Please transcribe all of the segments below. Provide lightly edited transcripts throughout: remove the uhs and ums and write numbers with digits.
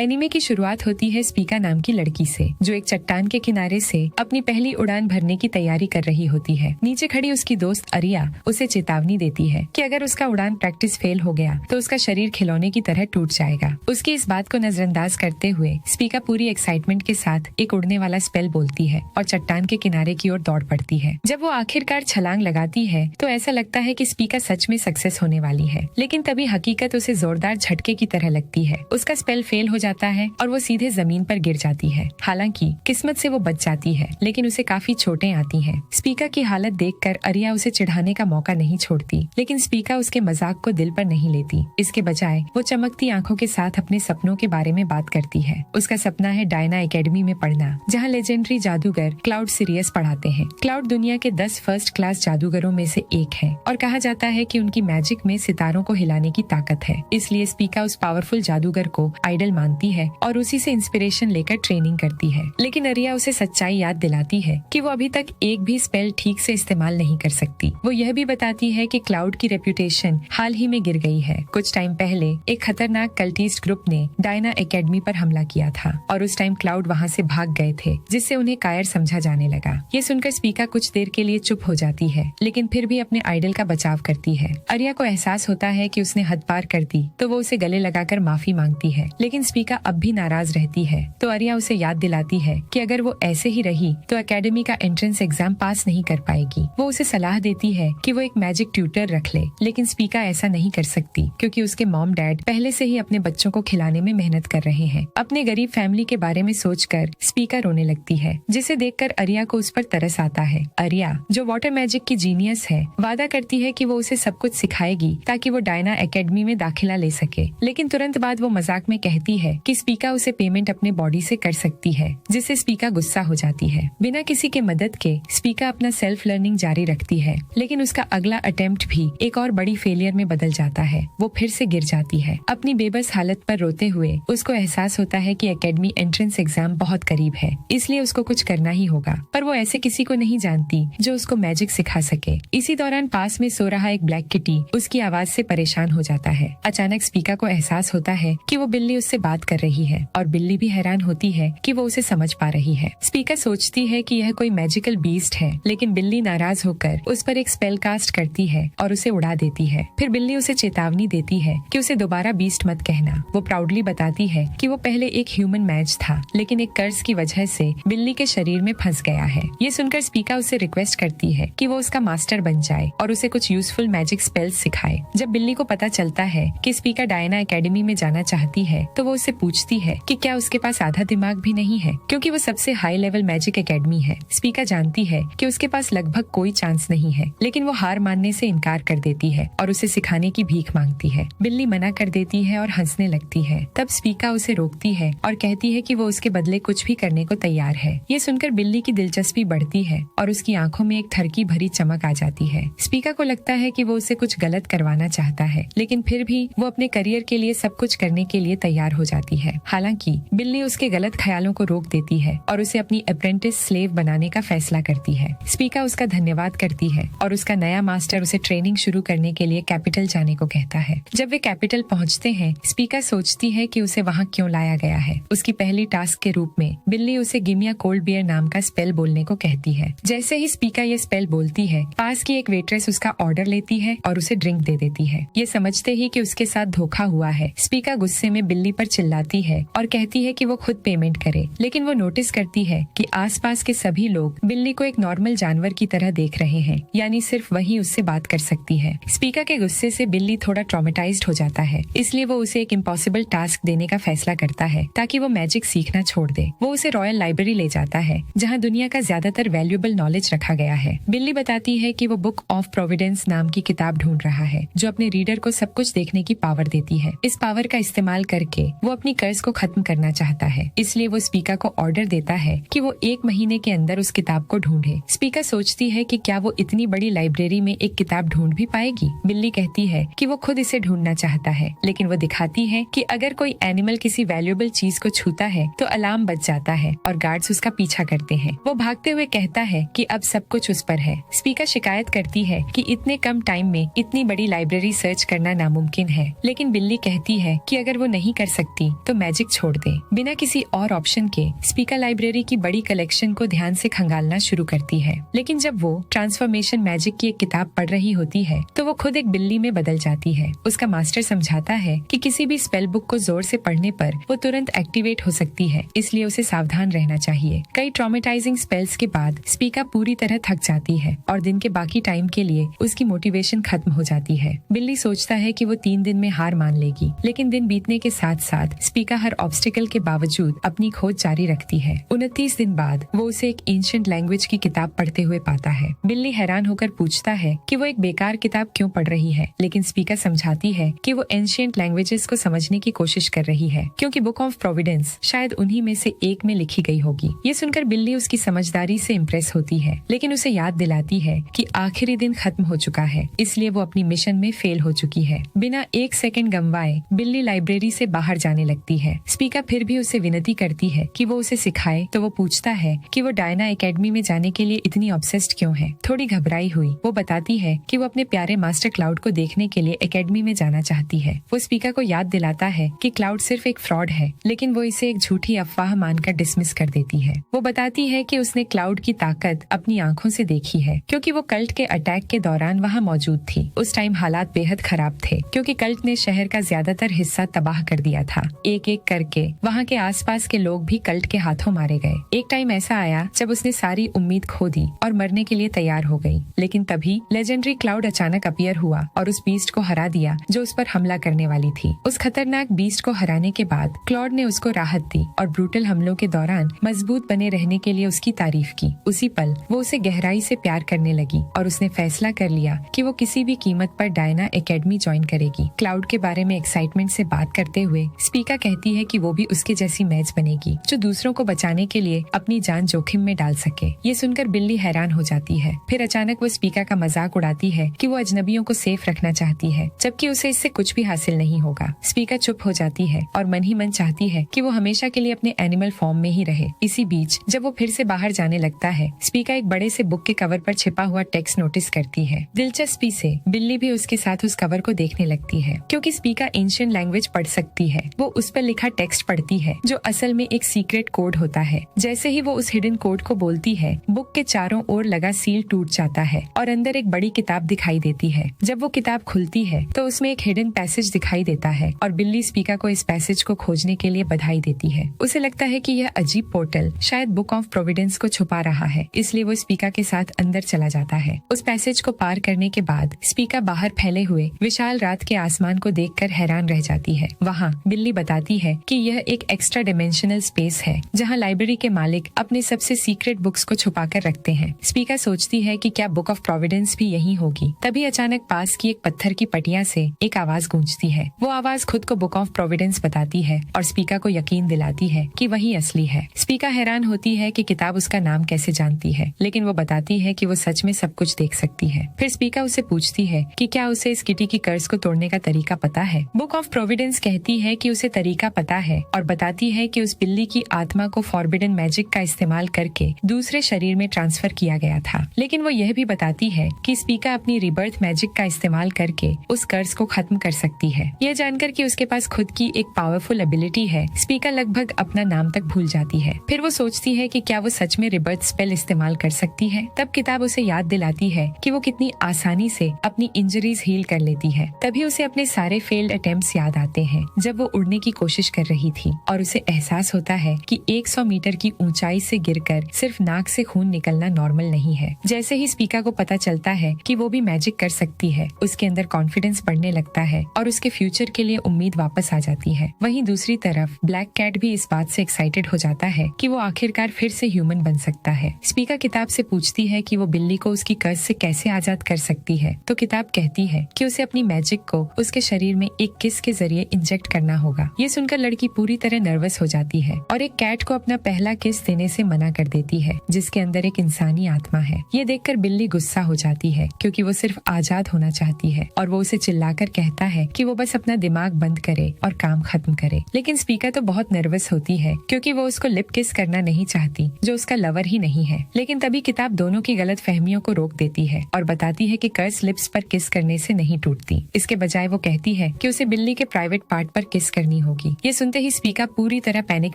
Anime की शुरुआत होती है स्पीका नाम की लड़की से, जो एक चट्टान के किनारे से अपनी पहली उड़ान भरने की तैयारी कर रही होती है। नीचे खड़ी उसकी दोस्त अरिया उसे चेतावनी देती है कि अगर उसका उड़ान प्रैक्टिस फेल हो गया तो उसका शरीर खिलौने की तरह टूट जाएगा। उसकी इस बात को नजरअंदाज करते हुए स्पीका पूरी एक्साइटमेंट के साथ एक उड़ने वाला स्पेल बोलती है और चट्टान के किनारे की ओर दौड़ पड़ती है। जब वो आखिरकार छलांग लगाती है तो ऐसा लगता है कि स्पीका सच में सक्सेस होने वाली है, लेकिन तभी हकीकत उसे जोरदार झटके की तरह लगती है। उसका स्पेल फेल हो जाता है और वो सीधे जमीन पर गिर जाती है। हालांकि किस्मत से वो बच जाती है, लेकिन उसे काफी चोटें आती हैं। स्पीका की हालत देखकर अरिया उसे चिढ़ाने का मौका नहीं छोड़ती, लेकिन स्पीका उसके मजाक को दिल पर नहीं लेती। इसके बजाय वो चमकती आंखों के साथ अपने सपनों के बारे में बात करती है। उसका सपना है डायना एकेडमी में पढ़ना, जहाँ लेजेंडरी जादूगर क्लाउड सीरियस पढ़ाते हैं। क्लाउड दुनिया के 10 फर्स्ट क्लास जादूगरों में से एक है और कहा जाता है कि उनकी मैजिक में सितारों को हिलाने की ताकत है। इसलिए स्पीका उस पावरफुल जादूगर को आइडल मानती है और उसी से इंस्पिरेशन लेकर ट्रेनिंग करती है। लेकिन अरिया उसे सच्चाई याद दिलाती है कि वो अभी तक एक भी स्पेल ठीक से इस्तेमाल नहीं कर सकती। वो यह भी बताती है कि क्लाउड की रेप्यूटेशन हाल ही में गिर गई है। कुछ टाइम पहले एक खतरनाक कल्टिस्ट ग्रुप ने डायना एकेडमी पर हमला किया था और उस टाइम क्लाउड वहाँ से भाग गए थे, जिससे उन्हें कायर समझा जाने लगा। ये सुनकर स्पीका कुछ देर के लिए चुप हो जाती है, लेकिन फिर भी अपने आइडल का बचाव करती है। अरिया को एहसास होता है कि उसने हद पार कर दी, तो वो उसे गले लगाकर माफी मांगती है, लेकिन स्पीका अब भी नाराज रहती है। तो अरिया उसे याद दिलाती है कि अगर वो ऐसे ही रही तो एकेडमी का एंट्रेंस एग्जाम पास नहीं कर पाएगी। वो उसे सलाह देती है कि वो एक मैजिक ट्यूटर रख ले, लेकिन स्पीका ऐसा नहीं कर सकती क्योंकि उसके मॉम डैड पहले से ही अपने बच्चों को खिलाने में मेहनत कर रहे हैं। अपने गरीब फैमिली के बारे में सोचकर स्पीका रोने लगती है, जिसे देखकर अरिया को उस पर तरस आता है। अरिया, जो वाटर मैजिक की जीनियस है, वादा करती है कि वो उसे सब कुछ सिखाएगी ताकि वो डायना एकेडमी में दाखिला ले सके। लेकिन तुरंत बाद वो मजाक में कहती है कि स्पीका उसे पेमेंट अपने बॉडी से कर सकती है, जिससे स्पीका गुस्सा हो जाती है। बिना किसी के मदद के स्पीका अपना सेल्फ लर्निंग जारी रखती है, लेकिन उसका अगला अटेम्प्ट भी एक और बड़ी फेलियर में बदल जाता है। वो फिर से गिर जाती है। अपनी बेबस हालत पर रोते हुए उसको एहसास होता है कि एकेडमी एंट्रेंस एग्जाम बहुत करीब है, इसलिए उसको कुछ करना ही होगा। पर वो ऐसे किसी को नहीं जानती जो उसको मैजिक सिखा सके। इसी दौरान पास में सो रहा एक ब्लैक किटी उसकी आवाज से परेशान हो जाता है। अचानक स्पीका को एहसास होता है कि वो बिल्ली उससे बात कर रही है और बिल्ली भी हैरान होती है कि वो उसे समझ पा रही है। स्पीका सोचती है कि यह कोई मैजिकल बीस्ट है, लेकिन बिल्ली नाराज होकर उस पर एक स्पेल कास्ट करती है और उसे उड़ा देती है। फिर बिल्ली उसे चेतावनी देती है कि उसे दोबारा बीस्ट मत कहना। वो प्राउडली बताती है कि वो पहले एक ह्यूमन मैच था, लेकिन एक कर्ज की वजह से बिल्ली के शरीर में फंस गया है। ये सुनकर स्पीका उसे रिक्वेस्ट करती है कि वो उसका मास्टर बन जाए और उसे कुछ यूजफुल मैजिक स्पेल्स सिखाए। जब बिल्ली को पता चलता है कि स्पीका डायना एकेडमी में जाना चाहती है, तो वो उससे पूछती है कि क्या उसके पास आधा दिमाग भी नहीं है, क्योंकि वो सबसे हाई लेवल मैजिक एकेडमी है। स्पीका जानती है कि उसके पास लगभग कोई चांस नहीं है, लेकिन वो हार मानने से इनकार कर देती है और उसे सिखाने की भीख मांगती है। बिल्ली मना कर देती है और हंसने लगती है। तब स्पीका उसे रोकती है और कहती है कि वो उसके बदले कुछ भी करने को तैयार है। ये सुनकर बिल्ली की दिलचस्पी बढ़ती है और उसकी आंखों में एक थरकी भरी चमक आ जाती है। स्पीका को लगता है कि वो उसे कुछ गलत करवाना चाहता है, लेकिन फिर भी वो अपने करियर के लिए सब कुछ करने के लिए तैयार हो जाती है। हालांकि बिल्ली उसके गलत ख्यालों को रोक देती है और उसे अपनी अप्रेंटिस स्लेव बनाने का फैसला करती है। स्पीका उसका धन्यवाद करती है और उसका नया मास्टर उसे ट्रेनिंग शुरू करने के लिए कैपिटल जाने को कहता है। जब वे कैपिटल पहुंचते हैं, स्पीका सोचती है कि उसे वहां क्यों लाया गया है। उसकी पहली टास्क के रूप में बिल्ली उसे गिमिया कोल्ड बियर नाम का स्पेल बोलने को कहती है। जैसे ही स्पीका ये स्पेल बोलती है, पास की एक वेट्रेस उसका ऑर्डर लेती है और उसे ड्रिंक दे देती है। ये समझते ही कि उसके साथ धोखा हुआ है, स्पीका गुस्से में बिल्ली पर चिल्लाती है और कहती है कि वो खुद पेमेंट करे। लेकिन वो नोटिस करती है कि आसपास के सभी लोग बिल्ली को एक नॉर्मल जानवर की तरह देख रहे हैं, यानी सिर्फ वही उससे बात कर सकती है। स्पीका के गुस्से से बिल्ली थोड़ा ट्रॉमेटाइज्ड हो जाता है, इसलिए वो उसे एक इम्पॉसिबल टास्क देने का फैसला करता है ताकि वो मैजिक सीखना छोड़ दे। वो उसे रॉयल लाइब्रेरी ले जाता है, जहाँ दुनिया का ज्यादातर वैल्यूएबल नॉलेज रखा गया है। बिल्ली बताती है कि वो बुक ऑफ प्रोविडेंस नाम की किताब ढूंढ रहा है, जो अपने रीडर को सब कुछ देखने की पावर देती है। इस पावर का इस्तेमाल करके वो अपनी कर्ज को खत्म करना चाहता है, इसलिए वो स्पीका को ऑर्डर देता है कि वो 1 महीने के अंदर उस किताब को ढूंढे। स्पीका सोचती है कि क्या वो इतनी बड़ी लाइब्रेरी में एक किताब ढूंढ भी पाएगी। बिल्ली कहती है कि वो खुद इसे ढूंढना चाहता है, लेकिन वो दिखाती है कि अगर कोई एनिमल किसी वैल्यूएबल चीज को छूता है तो अलार्म बज जाता है और गार्ड्स उसका पीछा करते हैं। वो भागते हुए कहता है कि अब सब कुछ उस पर है। स्पीका शिकायत करती है कि इतने कम टाइम में इतनी बड़ी लाइब्रेरी सर्च करना नामुमकिन है, लेकिन बिल्ली कहती है कि अगर वो नहीं कर सकती नहीं तो मैजिक छोड़ दे। बिना किसी और ऑप्शन के स्पीका लाइब्रेरी की बड़ी कलेक्शन को ध्यान से खंगालना शुरू करती है। लेकिन जब वो ट्रांसफॉर्मेशन मैजिक की एक किताब पढ़ रही होती है तो वो खुद एक बिल्ली में बदल जाती है। उसका मास्टर समझाता है कि किसी भी स्पेल बुक को जोर से पढ़ने पर वो तुरंत एक्टिवेट हो सकती है, इसलिए उसे सावधान रहना चाहिए। कई ट्रॉमेटाइजिंग स्पेल्स के बाद स्पीका पूरी तरह थक जाती है और दिन के बाकी टाइम के लिए उसकी मोटिवेशन खत्म हो जाती है। बिल्ली सोचता है कि वो 3 दिन में हार मान लेगी, लेकिन दिन बीतने के साथ साथ स्पीका हर ऑब्स्टिकल के बावजूद अपनी खोज जारी रखती है। 29 दिन बाद वो उसे एक एंशिएंट लैंग्वेज की किताब पढ़ते हुए पाता है। बिल्ली हैरान होकर पूछता है कि वो एक बेकार किताब क्यों पढ़ रही है, लेकिन स्पीका समझाती है कि वो एंशिएंट लैंग्वेजेस को समझने की कोशिश कर रही है, क्योंकि बुक ऑफ प्रोविडेंस शायद उन्हीं में से एक में लिखी गई होगी। ये सुनकर बिल्ली उसकी समझदारी से इम्प्रेस होती है, लेकिन उसे याद दिलाती है कि आखिरी दिन खत्म हो चुका है, इसलिए वो अपनी मिशन में फेल हो चुकी है। बिना एक सेकंड गंवाए बिल्ली लाइब्रेरी से बाहर जाने लगती है। स्पीका फिर भी उसे विनती करती है कि वो उसे सिखाए, तो वो पूछता है कि वो डायना एकेडमी में जाने के लिए इतनी ऑब्सेस्ड क्यों है। थोड़ी घबराई हुई वो बताती है कि वो अपने प्यारे मास्टर क्लाउड को देखने के लिए एकेडमी में जाना चाहती है। वो स्पीका को याद दिलाता है कि क्लाउड सिर्फ एक फ्रॉड है, लेकिन वो इसे एक झूठी अफवाह मानकर डिसमिस कर देती है। वो बताती है कि उसने क्लाउड की ताकत अपनी आंखों से देखी है, क्योंकि वो कल्ट के अटैक के दौरान वहाँ मौजूद थी। उस टाइम हालात बेहद खराब थे, क्योंकि कल्ट ने शहर का ज्यादातर हिस्सा तबाह कर दिया था। एक एक करके वहाँ के आसपास के लोग भी कल्ट के हाथों मारे गए। एक टाइम ऐसा आया जब उसने सारी उम्मीद खो दी और मरने के लिए तैयार हो गई, लेकिन तभी लेजेंडरी क्लाउड अचानक अपीयर हुआ और उस बीस्ट को हरा दिया जो उस पर हमला करने वाली थी। उस खतरनाक बीस्ट को हराने के बाद क्लाउड ने उसको राहत दी और ब्रूटल हमलों के दौरान मजबूत बने रहने के लिए उसकी तारीफ की। उसी पल वो उसे गहराई से प्यार करने लगी और उसने फैसला कर लिया कि वो किसी भी कीमत पर डायना एकेडमी ज्वाइन करेगी। क्लाउड के बारे में एक्साइटमेंट से बात करते हुए स्पीका कहती है कि वो भी उसके जैसी मैच बनेगी, जो दूसरों को बचाने के लिए अपनी जान जोखिम में डाल सके। ये सुनकर बिल्ली हैरान हो जाती है। फिर अचानक वो स्पीका का मजाक उड़ाती है कि वो अजनबियों को सेफ रखना चाहती है, जबकि उसे इससे कुछ भी हासिल नहीं होगा। स्पीका चुप हो जाती है और मन ही मन चाहती है कि वो हमेशा के लिए अपने एनिमल फॉर्म में ही रहे। इसी बीच जब वो फिर से बाहर जाने लगता है, स्पीका एक बड़े से बुक के कवर पर छिपा हुआ टेक्स्ट नोटिस करती है। दिलचस्पी से बिल्ली भी उसके साथ उस कवर को देखने लगती है, क्योंकि स्पीका एंशिएंट लैंग्वेज पढ़ सकती है। वो उस पर लिखा टेक्स्ट पढ़ती है, जो असल में एक सीक्रेट कोड होता है। जैसे ही वो उस हिडन कोड को बोलती है, बुक के चारों ओर लगा सील टूट जाता है और अंदर एक बड़ी किताब दिखाई देती है। जब वो किताब खुलती है तो उसमें एक हिडन पैसेज दिखाई देता है और बिल्ली स्पीका को इस पैसेज को खोजने के लिए बधाई देती है। उसे लगता है कि यह अजीब पोर्टल शायद बुक ऑफ प्रोविडेंस को छुपा रहा है, इसलिए वो स्पीका के साथ अंदर चला जाता है। उस पैसेज को पार करने के बाद स्पीका बाहर फैले हुए विशाल रात के आसमान को देखकर हैरान रह जाती है। वहाँ बिल्ली बताती है कि यह एक एक्स्ट्रा डिमेंशनल स्पेस है, जहाँ लाइब्रेरी के मालिक अपने सबसे सीक्रेट बुक्स को छुपा कर रखते हैं। स्पीका सोचती है कि क्या बुक ऑफ प्रोविडेंस भी यही होगी। तभी अचानक पास की एक पत्थर की पटिया से एक आवाज गूंजती है। वो आवाज खुद को बुक ऑफ प्रोविडेंस बताती है और स्पीका को यकीन दिलाती है कि वही असली है। स्पीका हैरान होती है कि किताब उसका नाम कैसे जानती है, लेकिन वो बताती है कि वो सच में सब कुछ देख सकती है। फिर स्पीका उसे पूछती है कि क्या उसे इस किटी की कर्ज को तोड़ने का तरीका पता है। बुक ऑफ प्रोविडेंस कहती है कि उसे तरीका पता है और बताती है कि उस बिल्ली की आत्मा को फॉरबिडन मैजिक का इस्तेमाल करके दूसरे शरीर में ट्रांसफर किया गया था। लेकिन वो यह भी बताती है कि स्पीका अपनी रिबर्थ मैजिक का इस्तेमाल करके उस कर्ज को खत्म कर सकती है। यह जानकर कि उसके पास खुद की एक पावरफुल एबिलिटी है, स्पीका लगभग अपना नाम तक भूल जाती है। फिर वो सोचती है कि क्या वो सच में रिबर्थ स्पेल इस्तेमाल कर सकती है। तब किताब उसे याद दिलाती है कि वो कितनी आसानी से अपनी इंजरीज हील कर लेती है। तभी उसे अपने सारे फेल्ड अटेम्प्ट्स याद आते हैं जब वो उड़ने की कोशिश कर रही थी और उसे एहसास होता है कि 100 मीटर की ऊंचाई से गिरकर सिर्फ नाक से खून निकलना नॉर्मल नहीं है। जैसे ही स्पीका को पता चलता है कि वो भी मैजिक कर सकती है, उसके अंदर कॉन्फिडेंस बढ़ने लगता है और उसके फ्यूचर के लिए उम्मीद वापस आ जाती है। वहीं दूसरी तरफ ब्लैक कैट भी इस बात से एक्साइटेड हो जाता है कि वो आखिरकार फिर से ह्यूमन बन सकता है। स्पीका किताब से पूछती है कि वो बिल्ली को उसकी कर्ज से कैसे आजाद कर सकती है, तो किताब कहती है कि उसे अपनी मैजिक को उसके शरीर में एक किस के जरिए इंजेक्ट करना होगा। ये सुनकर लड़की पूरी तरह नर्वस हो जाती है और एक कैट को अपना पहला किस देने से मना कर देती है, जिसके अंदर एक इंसानी आत्मा है। ये देखकर बिल्ली गुस्सा हो जाती है, क्योंकि वो सिर्फ आजाद होना चाहती है और वो उसे चिल्लाकर कहता है कि वो बस अपना दिमाग बंद करे और काम खत्म करे। लेकिन स्पीका तो बहुत नर्वस होती है, क्योंकि वो उसको लिप किस करना नहीं चाहती, जो उसका लवर ही नहीं है। लेकिन तभी किताब दोनों की गलत फहमियों को रोक देती है और बताती है कि कर्ज लिप्स पर किस करने से नहीं टूटती। इसके बजाय वो कहती है कि उसे बिल्ली के प्राइवेट पार्ट पर किस करने करनी होगी। ये सुनते ही स्पीका पूरी तरह पैनिक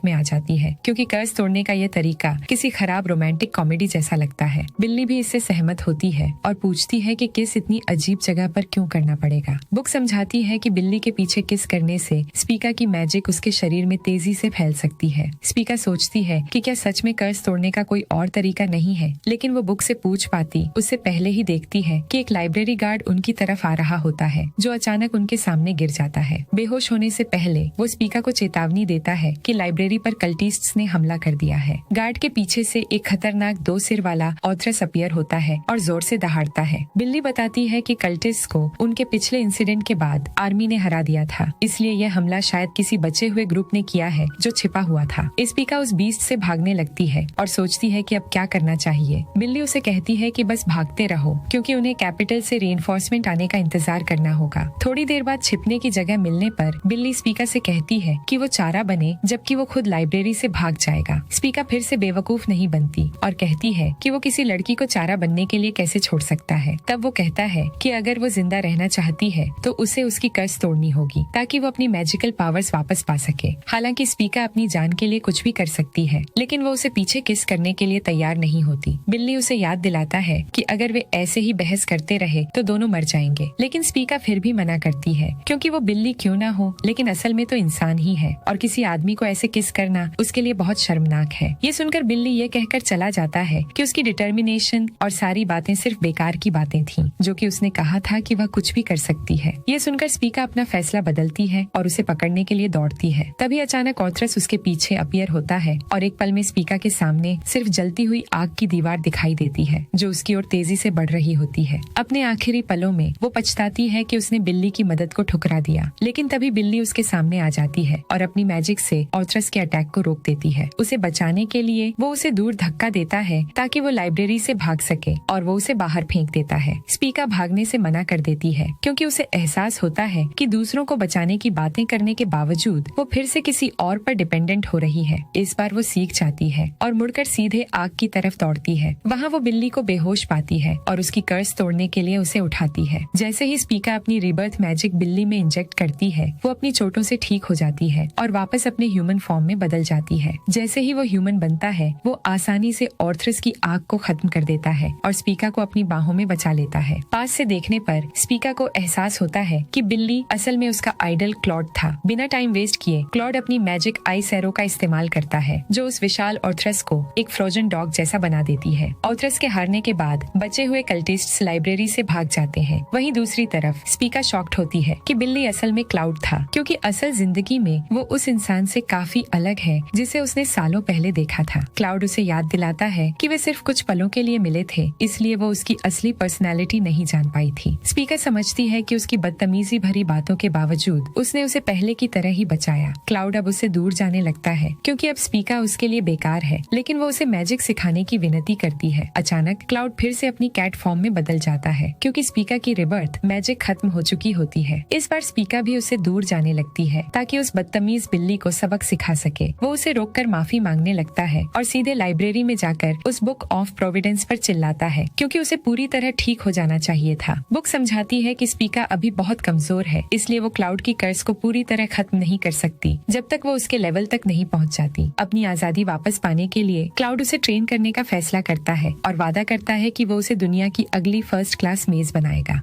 में आ जाती है, क्योंकि कर्ज तोड़ने का ये तरीका किसी खराब रोमांटिक कॉमेडी जैसा लगता है। बिल्ली भी इससे सहमत होती है और पूछती है कि किस इतनी अजीब जगह पर क्यों करना पड़ेगा। बुक समझाती है कि बिल्ली के पीछे किस करने से स्पीका की मैजिक उसके शरीर में तेजी से फैल सकती है। स्पीका सोचती है कि क्या सच में कर्ज तोड़ने का कोई और तरीका नहीं है, लेकिन वो बुक से पूछ पाती उससे पहले ही देखती है कि एक लाइब्रेरी गार्ड उनकी तरफ आ रहा होता है, जो अचानक उनके सामने गिर जाता है। बेहोश होने से पहले वो स्पीका को चेतावनी देता है कि लाइब्रेरी पर कल्टिस्ट्स ने हमला कर दिया है। गार्ड के पीछे से एक खतरनाक 2 सिर वाला ऑथरस अपीयर होता है और जोर से दहाड़ता है। बिल्ली बताती है कि कल्टिस्ट को उनके पिछले इंसिडेंट के बाद आर्मी ने हरा दिया था, इसलिए यह हमला शायद किसी बचे हुए ग्रुप ने किया है जो छिपा हुआ था। स्पीका उस बीस्ट से भागने लगती है और सोचती है कि अब क्या करना चाहिए। बिल्ली उसे कहती है कि बस भागते रहो, क्योंकि उन्हें कैपिटल से रेनफोर्समेंट आने का इंतजार करना होगा। थोड़ी देर बाद छिपने की जगह मिलने पर बिल्ली स्पीका से कहती है कि वो चारा बने, जबकि वो खुद लाइब्रेरी से भाग जाएगा। स्पीका फिर से बेवकूफ नहीं बनती और कहती है कि वो किसी लड़की को चारा बनने के लिए कैसे छोड़ सकता है। तब वो कहता है कि अगर वो जिंदा रहना चाहती है तो उसे उसकी कर्ज तोड़नी होगी, ताकि वो अपनी मैजिकल पावर्स वापस पा सके। हालांकि स्पीका अपनी जान के लिए कुछ भी कर सकती है, लेकिन वो उसे पीछे किस करने के लिए तैयार नहीं होती। बिल्ली उसे याद दिलाता है कि अगर वे ऐसे ही बहस करते रहे तो दोनों मर जाएंगे, लेकिन स्पीका फिर भी मना करती है, क्योंकि वो बिल्ली क्यों ना हो, लेकिन असल में तो इंसान ही है और किसी आदमी को ऐसे किस करना उसके लिए बहुत शर्मनाक है। ये सुनकर बिल्ली ये कहकर चला जाता है कि उसकी डिटर्मिनेशन और सारी बातें सिर्फ बेकार की बातें थीं, जो कि उसने कहा था कि वह कुछ भी कर सकती है। ये सुनकर स्पीका अपना फैसला बदलती है और उसे पकड़ने के लिए दौड़ती है। तभी अचानक ऑथरस उसके पीछे अपीयर होता है और एक पल में स्पीका के सामने सिर्फ जलती हुई आग की दीवार दिखाई देती है, जो उसकी ओर तेजी से बढ़ रही होती है। अपने आखिरी पलों में वो पछताती है कि उसने बिल्ली की मदद को ठुकरा दिया, लेकिन तभी बिल्ली उसके सामने आ जाती है और अपनी मैजिक से ऑथरस के अटैक को रोक देती है। उसे बचाने के लिए वो उसे दूर धक्का देता है ताकि वो लाइब्रेरी से भाग सके, और वो उसे बाहर फेंक देता है। स्पीका भागने से मना कर देती है, क्योंकि उसे एहसास होता है कि दूसरों को बचाने की बातें करने के बावजूद वो फिर से किसी और पर डिपेंडेंट हो रही है। इस बार वो सीख जाती है और मुड़कर सीधे आग की तरफ दौड़ती है। वहाँ वो बिल्ली को बेहोश पाती है और उसकी कर्ज तोड़ने के लिए उसे उठाती है। जैसे ही स्पीका अपनी रिबर्थ मैजिक बिल्ली में इंजेक्ट करती है, वो अपनी चोटों से ठीक हो जाती है और वापस अपने ह्यूमन फॉर्म में बदल जाती है। जैसे ही वो ह्यूमन बनता है, वो आसानी से ऑर्थरस की आग को खत्म कर देता है और स्पीका को अपनी बाहों में बचा लेता है। पास से देखने पर स्पीका को एहसास होता है कि बिल्ली असल में उसका आइडल क्लॉड था। बिना टाइम वेस्ट किए क्लॉड अपनी मैजिक आई सैरो का इस्तेमाल करता है, जो उस विशाल ऑर्थरस को एक फ्रोजन डॉग जैसा बना देती है। ऑर्थरस के हारने के बाद बचे हुए कल्टिस्ट्स लाइब्रेरी से भाग जाते हैं। वहीं दूसरी तरफ स्पीका शॉक्ड होती है कि बिल्ली असल में क्लाउड था, क्योंकि असल जिंदगी में वो उस इंसान से काफी अलग है जिसे उसने सालों पहले देखा था। क्लाउड उसे याद दिलाता है कि वे सिर्फ कुछ पलों के लिए मिले थे, इसलिए वो उसकी असली पर्सनैलिटी नहीं जान पाई थी। स्पीका समझती है कि उसकी बदतमीजी भरी बातों के बावजूद उसने उसे पहले की तरह ही बचाया। क्लाउड अब उससे दूर जाने लगता है, क्योंकि अब स्पीका उसके लिए बेकार है, लेकिन वो उसे मैजिक सिखाने की विनती करती है। अचानक क्लाउड फिर से अपनी कैट फॉर्म में बदल जाता है, क्योंकि स्पीका की रिबर्थ मैजिक खत्म हो चुकी होती है। इस बार स्पीका भी उससे दूर जाने लगती है ताकि उस बदतमीज बिल्ली को सबक सिखा सके। वो उसे रोककर माफी मांगने लगता है और सीधे लाइब्रेरी में जाकर उस बुक ऑफ प्रोविडेंस पर चिल्लाता है, क्योंकि उसे पूरी तरह ठीक हो जाना चाहिए था। बुक समझाती है कि स्पीका अभी बहुत कमजोर है, इसलिए वो क्लाउड की कर्ज को पूरी तरह खत्म नहीं कर सकती जब तक वो उसके लेवल तक नहीं पहुंच जाती। अपनी आजादी वापस पाने के लिए क्लाउड उसे ट्रेन करने का फैसला करता है और वादा करता है कि वो उसे दुनिया की अगली फर्स्ट क्लास मेज बनाएगा।